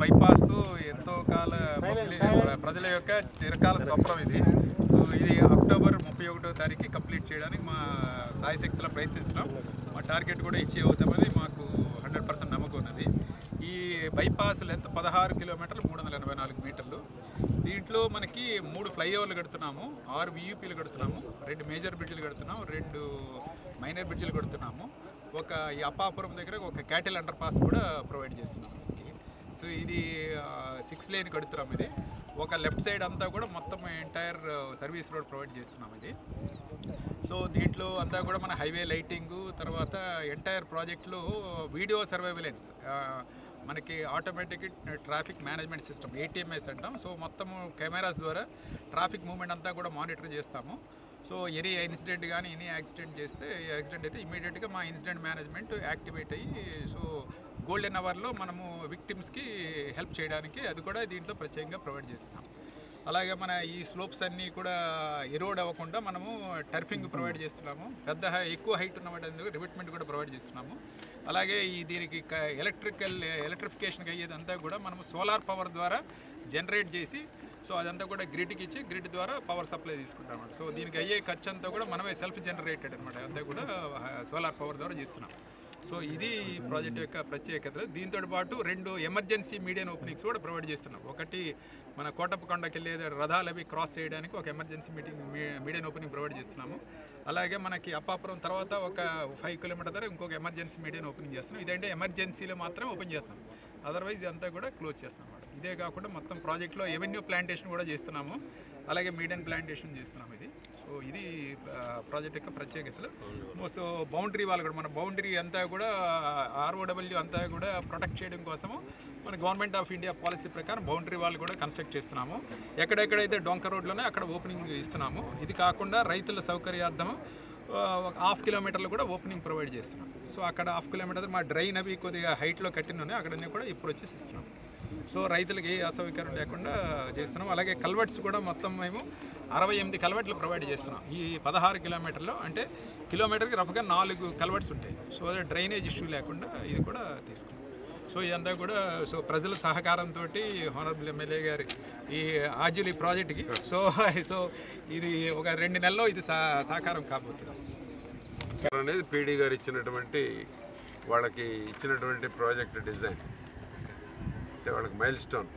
Bypass ఎంతో కాల ప్రజల యొక్క చిరకాల స్వప్నం ఇది. సో ఇది అక్టోబర్ 31వ తారీఖు కంప్లీట్ చేయడానికి మా సాయశక్తిలో ప్రయత్నిస్తున్నాం. మా టార్గెట్ కూడా ఇచ్చి అవుతామని మాకు 100% నమ్మకం ఉన్నది. ఈ బైపాస్ లెంత్ 16 కిలోమీటర్లు 384 మీటర్లు. దీంట్లో మనకి 3 ఫ్లైఓవర్లు కడుతున్నాము, 6 వియూపీలు కడుతున్నాము, 2 మేజర్ బ్రిడ్జిలు కడుతున్నాము, 2 మైనర్ బ్రిడ్జిలు కడుతున్నాము. ఈ అప్పాపురం దగ్గర ఒక క్యాటిల్ అండర్ పాస్ కూడా ప్రొవైడ్ చేస్తున్నాము. సో ఇది 6 లేన్ కడుతున్నాం. ఇది ఒక లెఫ్ట్ సైడ్ అంతా కూడా మొత్తం ఎంటైర్ సర్వీస్ రోడ్ ప్రొవైడ్ చేస్తున్నాం ఇది. సో దీంట్లో అంతా కూడా మన హైవే లైటింగు, తర్వాత ఎంటైర్ ప్రాజెక్టులో వీడియో సర్వైలెన్స్, మనకి automatic traffic management system ATMS అంటాం. సో మొత్తము కెమెరాస్ ద్వారా ట్రాఫిక్ మూవ్మెంట్ అంతా కూడా మానిటర్ చేస్తాము. సో ఎనీ ఇన్సిడెంట్ కానీ ఎనీ యాక్సిడెంట్ అయితే ఇమీడియట్గా మా ఇన్సిడెంట్ మేనేజ్మెంట్ యాక్టివేట్ అయ్యి సో గోల్డెన్ అవర్లో మనము విక్టిమ్స్కి హెల్ప్ చేయడానికి అది కూడా దీంట్లో ప్రత్యేకంగా ప్రొవైడ్ చేస్తున్నాం. అలాగే మన ఈ స్లోప్స్ అన్నీ కూడా ఎరోడ్ అవ్వకుండా మనము టర్ఫింగ్ ప్రొవైడ్ చేస్తున్నాము. ఎక్కువ హైట్ ఉన్న వాటి రివిట్మెంట్ కూడా ప్రొవైడ్ చేస్తున్నాము. అలాగే దీనికి ఎలక్ట్రిఫికేషన్కి అయ్యేదంతా కూడా మనము సోలార్ పవర్ ద్వారా జనరేట్ చేసి సో అదంతా కూడా గ్రిడ్కి ఇచ్చి గ్రిడ్ ద్వారా పవర్ సప్లై తీసుకుంటాం అన్నమాట. సో దీనికి అయ్యే ఖర్చు అంతా కూడా మనమే సెల్ఫ్ జనరేటెడ్ అనమాట, అంతా కూడా సోలార్ పవర్ ద్వారా చేస్తున్నాం. సో ఇది ప్రాజెక్ట్ యొక్క ప్రత్యేకత. దీంతో పాటు 2 ఎమర్జెన్సీ మీడియన్ ఓపెనింగ్స్ కూడా ప్రొవైడ్ చేస్తున్నాం. ఒకటి మన కోటప్పకొండకి వెళ్ళే రథాలు అవి క్రాస్ చేయడానికి ఒక ఎమర్జెన్సీ మీడియన్ ఓపెనింగ్ ప్రొవైడ్ చేస్తున్నాము. అలాగే మనకి అప్పాపురం తర్వాత ఒక 5 కిలోమీటర్ దగ్గర ఇంకొక ఎమర్జెన్సీ మీడియన్ ఓపెనింగ్ చేస్తున్నాం. ఇదంటే ఎమర్జెన్సీలో మాత్రం ఓపెన్ చేస్తాం, అదర్వైజ్ ఇదంతా కూడా క్లోజ్ చేస్తాం అన్నమాట. ఇదే కాకుండా మొత్తం ప్రాజెక్ట్లో ఎవెన్యూ ప్లాంటేషన్ కూడా చేస్తున్నాము, అలాగే మీడియన్ ప్లాంటేషన్ చేస్తున్నాము ఇది. సో ఇది ప్రాజెక్ట్ యొక్క ప్రత్యేకతలు. సో బౌండరీ వాళ్ళు కూడా మన బౌండరీ అంతా కూడా ROW అంతా కూడా ప్రొటెక్ట్ చేయడం కోసము మన గవర్నమెంట్ ఆఫ్ ఇండియా పాలసీ ప్రకారం బౌండరీ వాళ్ళు కూడా కన్స్ట్రక్ట్ చేస్తున్నాము. ఎక్కడెక్కడైతే డొంక రోడ్లోనే అక్కడ ఓపెనింగ్ ఇస్తున్నాము. ఇది కాకుండా రైతుల సౌకర్యార్థము 1/2 కిలోమీటర్లు కూడా ఓపెనింగ్ ప్రొవైడ్ చేస్తున్నాం. సో అక్కడ 1/2 కిలోమీటర్ మా డ్రైన్ అవి కొద్దిగా హైట్లో కట్టిననే అక్కడన్నీ కూడా ఇప్పుడు వచ్చేసి ఇస్తున్నాం. సో రైతులకి ఏ అసౌకర్యం లేకుండా చేస్తున్నాం. అలాగే కల్వర్ట్స్ కూడా మొత్తం మేము 68 కల్వర్ట్లు ప్రొవైడ్ చేస్తున్నాం. ఈ 16 కిలోమీటర్లో అంటే కిలోమీటర్కి రఫ్గా 4 కల్వర్ట్స్ ఉంటాయి. సో అదే డ్రైనేజ్ ఇష్యూ లేకుండా ఇది కూడా తీసుకున్నాం. సో ఇదంతా కూడా సో ప్రజల సహకారంతో హానరబుల్ ఎమ్మెల్యే గారి ఈ ఆర్జులీ ప్రాజెక్ట్కి సో ఇది ఒక 2 నెలల్లో ఇది సాకారం కాబోతుంది అనేది PD గారు వాళ్ళకి ఇచ్చినటువంటి ప్రాజెక్ట్ డిజైన్ అంటే వాళ్ళకి మైల్ స్టోన్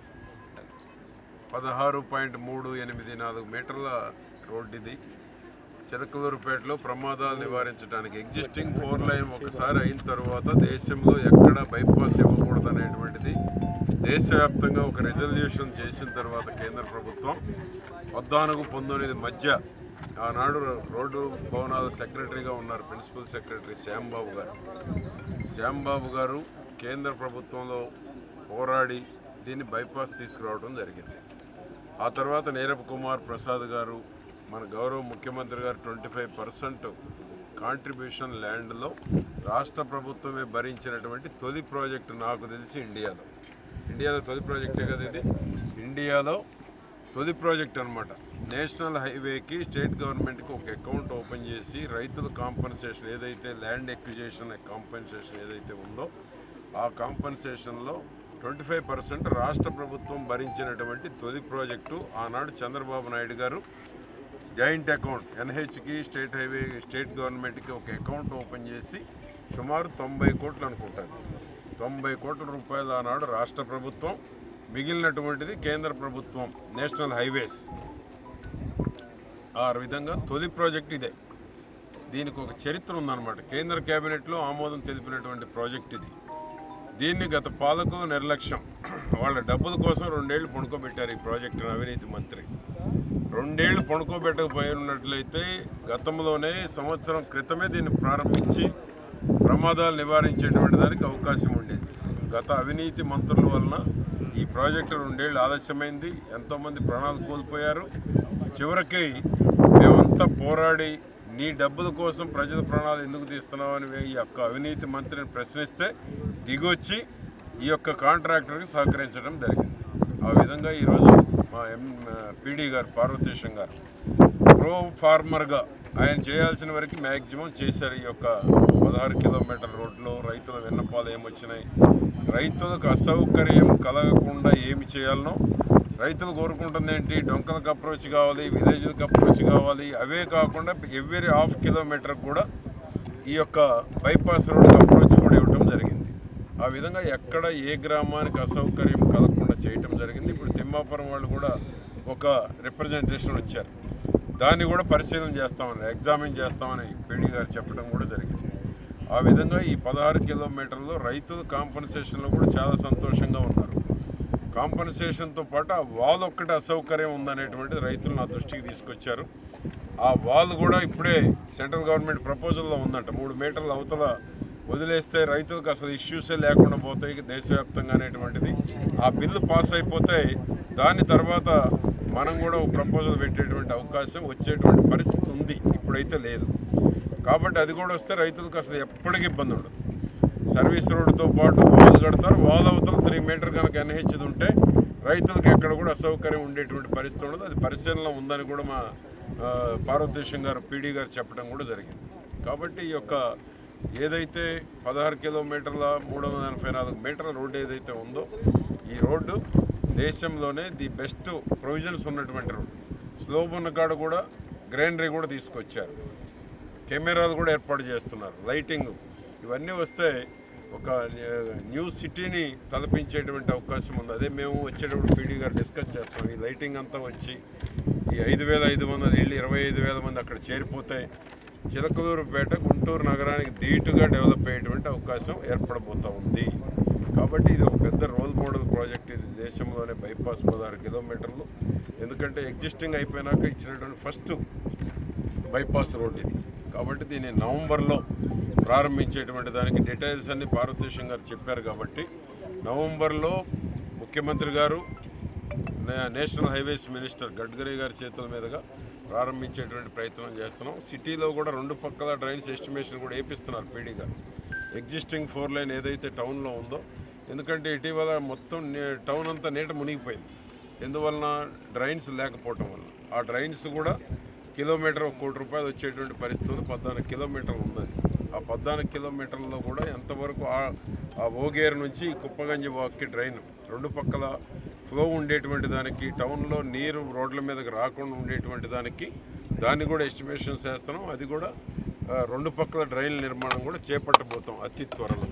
16.384 మీటర్ల రోడ్డు ఇది. చిలకలూరుపేటలో ప్రమాదాలు నివారించడానికి ఎగ్జిస్టింగ్ 4 లైన్ ఒకసారి అయిన తర్వాత దేశంలో ఎక్కడ బైపాస్ ఇవ్వకూడదు అనేటువంటిది దేశవ్యాప్తంగా ఒక రిజల్యూషన్ చేసిన తర్వాత కేంద్ర ప్రభుత్వం 14-19 మధ్య ఆనాడు రోడ్డు భవనాల సెక్రటరీగా ఉన్నారు ప్రిన్సిపల్ సెక్రటరీ శ్యాంబాబు గారు కేంద్ర ప్రభుత్వంలో పోరాడి దీన్ని బైపాస్ తీసుకురావడం జరిగింది. ఆ తర్వాత నీరబ్ కుమార్ ప్రసాద్ గారు మన గౌరవ ముఖ్యమంత్రి గారు 25% కాంట్రిబ్యూషన్ ల్యాండ్లో రాష్ట్ర ప్రభుత్వమే భరించినటువంటి తొలి ప్రాజెక్టు నాకు తెలిసి ఇండియాలో తొలి ప్రాజెక్టే కదా ఇది. ఇండియాలో తొలి ప్రాజెక్ట్ అనమాట. నేషనల్ హైవేకి స్టేట్ గవర్నమెంట్కి ఒక అకౌంట్ ఓపెన్ చేసి రైతుల కాంపన్సేషన్ ఏదైతే ల్యాండ్ ఎక్విజేషన్ కాంపన్సేషన్ ఏదైతే ఉందో ఆ కాంపన్సేషన్లో 25% రాష్ట్ర ప్రభుత్వం భరించినటువంటి తొలి ప్రాజెక్టు. ఆనాడు చంద్రబాబు నాయుడు గారు జాయింట్ అకౌంట్ NHకి స్టేట్ గవర్నమెంట్కి ఒక అకౌంట్ ఓపెన్ చేసి సుమారు 90 కోట్లు అనుకుంటారు, 90 కోట్ల రూపాయలు ఆనాడు రాష్ట్ర ప్రభుత్వం, మిగిలినటువంటిది కేంద్ర ప్రభుత్వం నేషనల్ హైవేస్. ఆ విధంగా తొలి ప్రాజెక్ట్ ఇదే. దీనికి ఒక చరిత్ర ఉందన్నమాట. కేంద్ర కేబినెట్లో ఆమోదం తెలిపినటువంటి ప్రాజెక్ట్ ఇది. దీన్ని గత పాలకుల నిర్లక్ష్యం, వాళ్ళ డబ్బుల కోసం 2 ఏళ్ళు పడుకోబెట్టారు ఈ ప్రాజెక్టును. అవినీతి మంత్రి 2 ఏళ్ళు పడుకోబెట్టకపోయి ఉన్నట్లయితే గతంలోనే సంవత్సరం క్రితమే దీన్ని ప్రారంభించి ప్రమాదాలు నివారించేటువంటి దానికి అవకాశం ఉండేది. గత అవినీతి మంత్రుల వలన ఈ ప్రాజెక్టు 2 ఏళ్ళు ఆలస్యమైంది, ఎంతోమంది ప్రాణాలు కోల్పోయారు. చివరికి మేమంతా పోరాడి నీ డబ్బుల కోసం ప్రజల ప్రాణాలు ఎందుకు తీస్తున్నామని ఈ యొక్క అవినీతి మంత్రిని ప్రశ్నిస్తే దిగొచ్చి ఈ యొక్క కాంట్రాక్టర్కి సహకరించడం జరిగింది. ఆ విధంగా ఈరోజు మా PD గారు పార్వతీశం గారు ప్రో ఫార్మర్గా ఆయన చేయాల్సిన వరకు మ్యాక్సిమం చేశారు. ఈ యొక్క 16 కిలోమీటర్ రోడ్లో రైతుల విన్నపాలు ఏమొచ్చినాయి, రైతులకు అసౌకర్యం కలగకుండా ఏమి చేయాలనో, రైతులు కోరుకుంటుంది ఏంటి, డొంకలకు అప్రోచ్ కావాలి, విలేజ్లకు అప్రోచ్ కావాలి. అవే కాకుండా ఎవ్రీ హాఫ్ కిలోమీటర్ కూడా ఈ యొక్క బైపాస్ రోడ్డుకి అప్రోచ్ కూడా ఇవ్వటం జరిగింది. ఆ విధంగా ఎక్కడ ఏ గ్రామానికి అసౌకర్యం కలగకుండా చేయటం జరిగింది. ఇప్పుడు తిమ్మాపురం వాళ్ళు కూడా ఒక రిప్రజెంటేషన్ వచ్చారు, దాన్ని కూడా పరిశీలన చేస్తామని, ఎగ్జామిన్ చేస్తామని పీడీ గారు చెప్పడం కూడా జరిగింది. ఆ విధంగా ఈ 16 కిలోమీటర్లో రైతులు కాంపన్సేషన్లో కూడా చాలా సంతోషంగా ఉన్నారు. కాంపన్సేషన్తో పాటు ఆ వాల్ ఒక్కటి అసౌకర్యం ఉందనేటువంటిది రైతులు నా దృష్టికి తీసుకొచ్చారు. ఆ వాల్ కూడా ఇప్పుడే సెంట్రల్ గవర్నమెంట్ ప్రపోజల్లో ఉందంట. 3 మీటర్ల అవతల వదిలేస్తే రైతులకు అసలు ఇష్యూసే లేకుండా పోతాయి దేశవ్యాప్తంగా అనేటువంటిది. ఆ బిల్లు పాస్ అయిపోతే దాని తర్వాత మనం కూడా ఒక ప్రపోజల్ పెట్టేటువంటి అవకాశం వచ్చేటువంటి పరిస్థితి ఉంది, ఇప్పుడైతే లేదు. కాబట్టి అది కూడా వస్తే రైతులకు అసలు ఎప్పటికీ ఇబ్బంది ఉండదు. సర్వీస్ రోడ్డుతో పాటు వాల్ కడతారు, వాల్ అవతల 3 మీటర్ కనుక ఎన్హెచ్ది ఉంటే రైతులకు ఎక్కడ కూడా అసౌకర్యం ఉండేటువంటి పరిస్థితి ఉండదు. అది పరిశీలన ఉందని కూడా మా పార్వతీశం గారు పీడీ గారు చెప్పడం కూడా జరిగింది. కాబట్టి ఈ యొక్క ఏదైతే 16 కిలోమీటర్ల 384 మీటర్ల రోడ్డు ఏదైతే ఉందో, ఈ రోడ్డు దేశంలోనే ది బెస్ట్ ప్రొవిజన్స్ ఉన్నటువంటి రోడ్డు. స్లోప్ ఉన్న కాడ కూడా గ్రైనరీ కూడా తీసుకొచ్చారు, కెమెరాలు కూడా ఏర్పాటు చేస్తున్నారు, లైటింగ్ ఇవన్నీ వస్తే ఒక న్యూ సిటీని తలపించేటువంటి అవకాశం ఉంది. అదే మేము వచ్చేటప్పుడు పీడీ గారు డిస్కస్ చేస్తాం. ఈ లైటింగ్ అంతా వచ్చి ఈ 5,500 ఇళ్ళు 25,000 మంది అక్కడ చేరిపోతే చిలకలూరుపేట గుంటూరు నగరానికి ధీటుగా డెవలప్ అయ్యేటువంటి అవకాశం ఏర్పడబోతూ ఉంది. కాబట్టి ఇది ఒక పెద్ద రోల్ మోడల్ ప్రాజెక్ట్. ఇది దేశంలోనే బైపాస్ 16 కిలోమీటర్లు. ఎందుకంటే ఎగ్జిస్టింగ్ అయిపోయినాక ఇచ్చినటువంటి ఫస్ట్ బైపాస్ రోడ్ ఇది. కాబట్టి దీన్ని నవంబర్లో ప్రారంభించేటువంటి దానికి డీటెయిల్స్ అన్ని పార్వతీశం గారు చెప్పారు. కాబట్టి నవంబర్లో ముఖ్యమంత్రి గారు నేషనల్ హైవేస్ మినిస్టర్ గడ్కరీ గారి చేతుల మీదుగా ప్రారంభించేటువంటి ప్రయత్నం చేస్తున్నాం. సిటీలో కూడా 2 పక్కల డ్రైన్స్ ఎస్టిమేషన్ కూడా వేపిస్తున్నారు పీడీ గారు. ఎగ్జిస్టింగ్ 4 లైన్ ఏదైతే టౌన్లో ఉందో, ఎందుకంటే ఇటీవల మొత్తం టౌన్ అంతా నీట మునిగిపోయింది. ఎందువలన డ్రైన్స్ లేకపోవటం వల్ల. ఆ డ్రైన్స్ కూడా కిలోమీటర్ 1 కోటి రూపాయలు వచ్చేటువంటి పరిస్థితులు 14 కిలోమీటర్లు ఉన్నది. ఆ 14 కిలోమీటర్లలో కూడా ఎంతవరకు ఆ ఓగేరు నుంచి కుప్పగంజి వాక్కి డ్రైన్ 2 పక్కల ఫ్లో ఉండేటువంటి దానికి, టౌన్లో నీరు రోడ్ల మీదకి రాకుండా ఉండేటువంటి దానికి దాన్ని కూడా ఎస్టిమేషన్స్ వేస్తున్నాం. అది కూడా 2 పక్కల డ్రైన్ల నిర్మాణం కూడా చేపట్టబోతాం అతి త్వరలో.